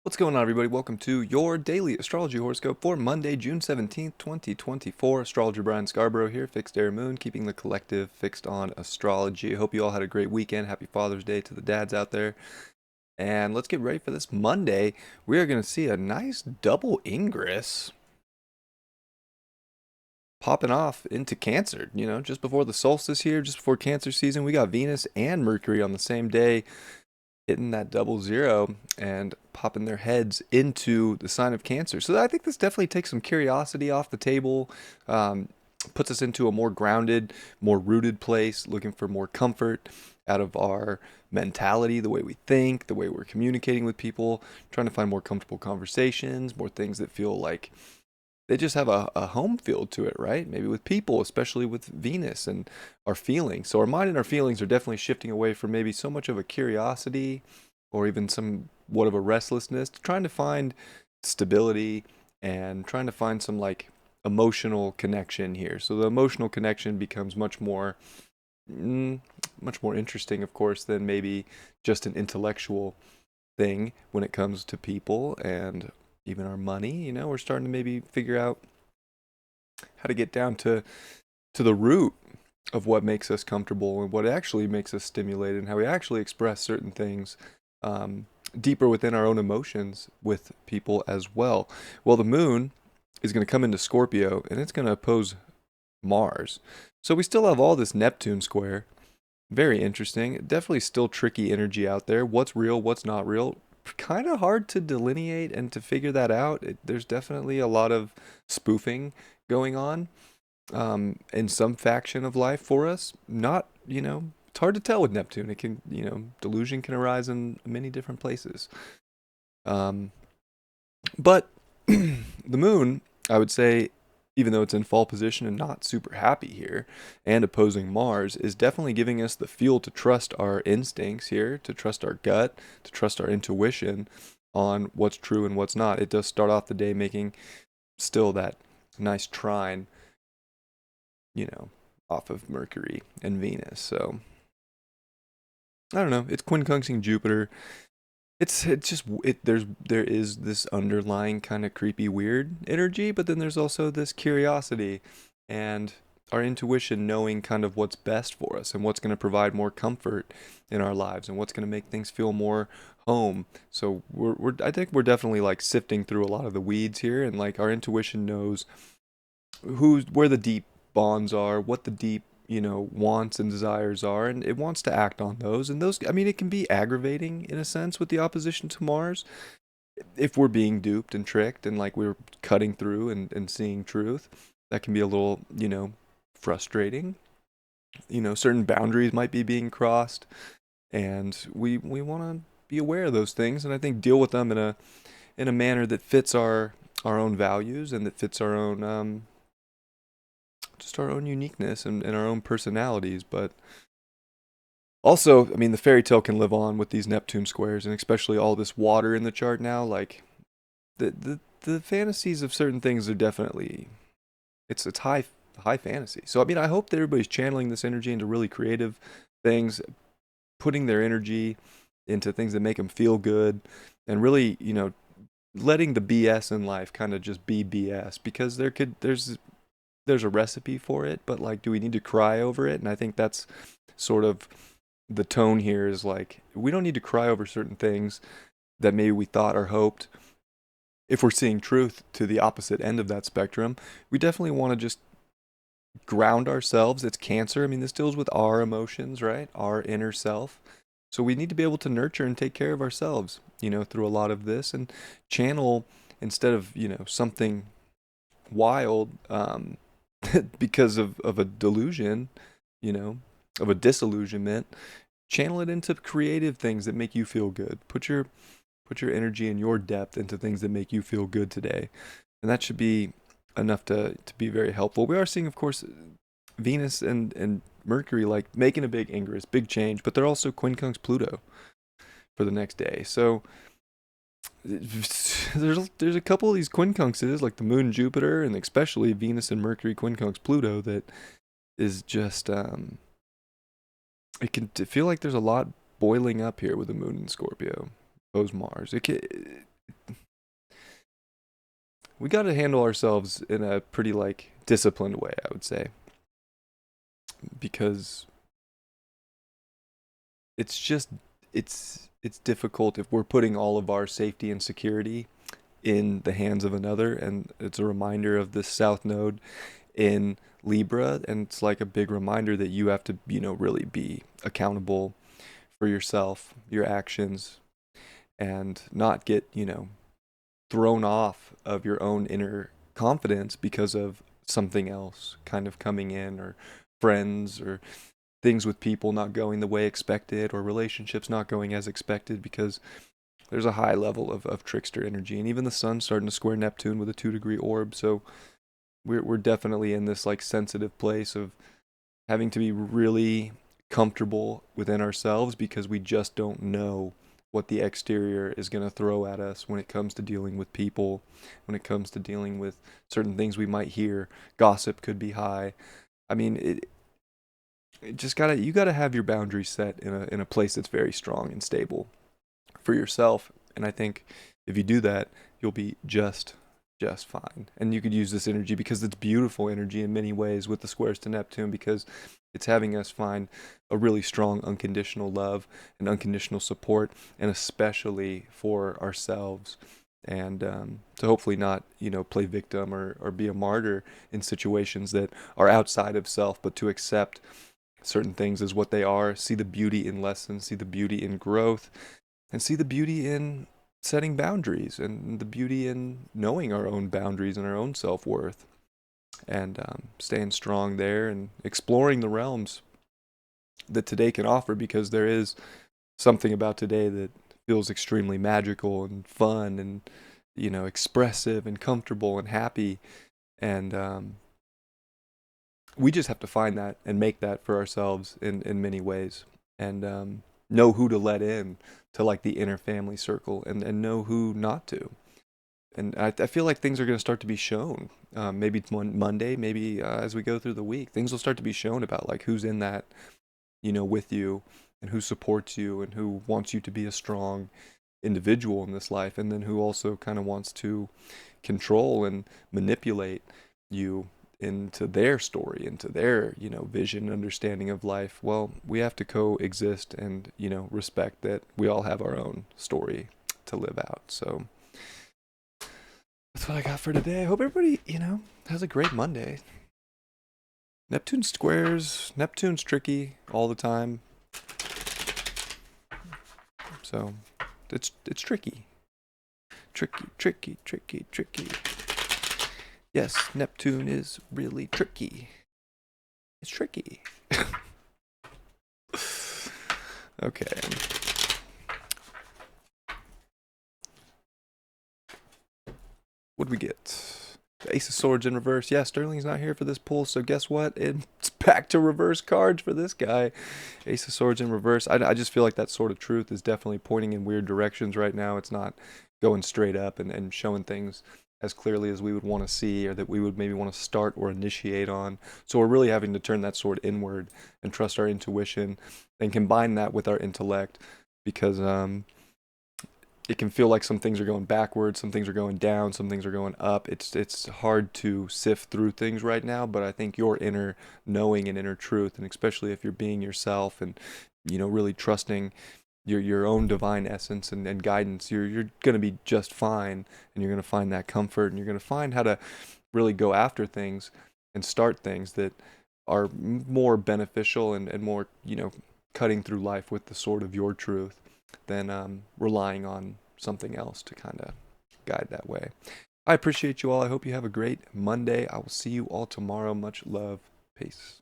What's going on, everybody? Welcome to your daily astrology horoscope for Monday, June 17th, 2024. Astrologer Brian Scarborough here, Fixed Air Moon, keeping the collective fixed on astrology. I hope you all had a great weekend. Happy Father's Day to the dads out there. And let's get ready for this Monday. We are going to see a nice double ingress popping off into Cancer. Just before the solstice here, just before Cancer season, we got Venus and Mercury on the same day, hitting that double zero and popping their heads into the sign of Cancer. So I think this definitely takes some curiosity off the table, puts us into a more grounded, more rooted place, looking for more comfort out of our mentality, the way we think, the way we're communicating with people, trying to find more comfortable conversations, more things that feel like they just have a home field to it, right? Maybe with people, especially with Venus and our feelings. So our mind and our feelings are definitely shifting away from maybe so much of a curiosity or even somewhat of a restlessness to trying to find stability and trying to find some like emotional connection here. So the emotional connection becomes mm, much more interesting, of course, than maybe just an intellectual thing when it comes to people and even our money. We're starting to maybe figure out how to get down to the root of what makes us comfortable and what actually makes us stimulated and how we actually express certain things deeper within our own emotions with people as well. Well, the moon is going to come into Scorpio and it's going to oppose Mars. So we still have all this Neptune square. Very interesting. Definitely still tricky energy out there. What's real, what's not real? Kind of hard to delineate and to figure that out. There's definitely a lot of spoofing going on in some faction of life for us. Not, it's hard to tell with Neptune. It can, delusion can arise in many different places. Um, but the moon, I would say, even though it's in fall position and not super happy here, and opposing Mars, is definitely giving us the fuel to trust our instincts here, to trust our gut, to trust our intuition on what's true and what's not. It does start off the day making still that nice trine, off of Mercury and Venus. So I don't know. It's quincunxing Jupiter. It's just there is this underlying kind of creepy weird energy, but then there's also this curiosity and our intuition knowing kind of what's best for us and what's going to provide more comfort in our lives and what's going to make things feel more home. So we're I think we're definitely like sifting through a lot of the weeds here, and like our intuition knows where the deep bonds are, what the deep, wants and desires are, and it wants to act on those. And those, I mean, it can be aggravating in a sense with the opposition to Mars if we're being duped and tricked and like we're cutting through and seeing truth. That can be a little, frustrating. Certain boundaries might be being crossed, and we want to be aware of those things, and I think deal with them in a manner that fits our own values and that fits our own just our own uniqueness and our own personalities. But also, I mean, the fairy tale can live on with these Neptune squares, and especially all this water in the chart now. Like the fantasies of certain things are definitely it's high fantasy. So I mean, I hope that everybody's channeling this energy into really creative things, putting their energy into things that make them feel good, and really, letting the BS in life kind of just be BS, because there's a recipe for it, but like, do we need to cry over it? And I think that's sort of the tone here is like, we don't need to cry over certain things that maybe we thought or hoped. If we're seeing truth to the opposite end of that spectrum, we definitely want to just ground ourselves. It's Cancer. I mean, this deals with our emotions, right? Our inner self. So we need to be able to nurture and take care of ourselves, through a lot of this, and channel instead of, something wild, because of a delusion, you know, of a disillusionment. Channel it into creative things that make you feel good. Put your energy and your depth into things that make you feel good today. And that should be enough to be very helpful. We are seeing, of course, Venus and Mercury like making a big ingress, big change, but they're also quincunx Pluto for the next day. So there's a couple of these quincunxes like the Moon, Jupiter, and especially Venus and Mercury quincunx Pluto that is just it can feel like there's a lot boiling up here with the Moon in Scorpio, opposed Mars. we got to handle ourselves in a pretty like disciplined way, I would say, because it's just it's difficult if we're putting all of our safety and security in the hands of another. And it's a reminder of this south node in Libra, and it's like a big reminder that you have to, really be accountable for yourself, your actions, and not get, thrown off of your own inner confidence because of something else kind of coming in, or friends, or things with people not going the way expected, or relationships not going as expected, because there's a high level of trickster energy. And even the sun's starting to square Neptune with a 2-degree orb, so we're definitely in this like sensitive place of having to be really comfortable within ourselves, because we just don't know what the exterior is going to throw at us when it comes to dealing with people, when it comes to dealing with certain things we might hear. Gossip could be high. I mean, it just you gotta have your boundaries set in a place that's very strong and stable for yourself. And I think if you do that, you'll be just fine. And you could use this energy because it's beautiful energy in many ways with the squares to Neptune, because it's having us find a really strong unconditional love and unconditional support, and especially for ourselves. And to hopefully not, play victim, or be a martyr in situations that are outside of self, but to accept certain things as what they are, see the beauty in lessons, see the beauty in growth, and see the beauty in setting boundaries, and the beauty in knowing our own boundaries and our own self-worth, and staying strong there and exploring the realms that today can offer, because there is something about today that feels extremely magical and fun and, expressive and comfortable and happy. And we just have to find that and make that for ourselves in many ways, and know who to let in to like the inner family circle, and know who not to. And I feel like things are going to start to be shown. Maybe it's Monday, maybe as we go through the week, things will start to be shown about like who's in that, with you, and who supports you, and who wants you to be a strong individual in this life, and then who also kind of wants to control and manipulate you into their story, into their, vision, understanding of life. Well, we have to coexist and, respect that we all have our own story to live out. So that's what I got for today. I hope everybody, has a great Monday. Neptune squares. Neptune's tricky all the time. So it's tricky. Tricky. Yes, Neptune is really tricky. It's tricky. Okay. What do we get? The Ace of Swords in reverse. Yeah, Sterling's not here for this pull, so guess what? It's back to reverse cards for this guy. Ace of Swords in reverse. I just feel like that Sword of Truth is definitely pointing in weird directions right now. It's not going straight up and showing things as clearly as we would want to see, or that we would maybe want to start or initiate on. So we're really having to turn that sword inward and trust our intuition, and combine that with our intellect, because it can feel like some things are going backwards, some things are going down, some things are going up. It's hard to sift through things right now, but I think your inner knowing and inner truth, and especially if you're being yourself and, really trusting your own divine essence and guidance, you're going to be just fine, and you're going to find that comfort, and you're going to find how to really go after things and start things that are more beneficial, and more, cutting through life with the sword of your truth, than relying on something else to kind of guide that way. I appreciate you all. I hope you have a great Monday. I will see you all tomorrow. Much love. Peace.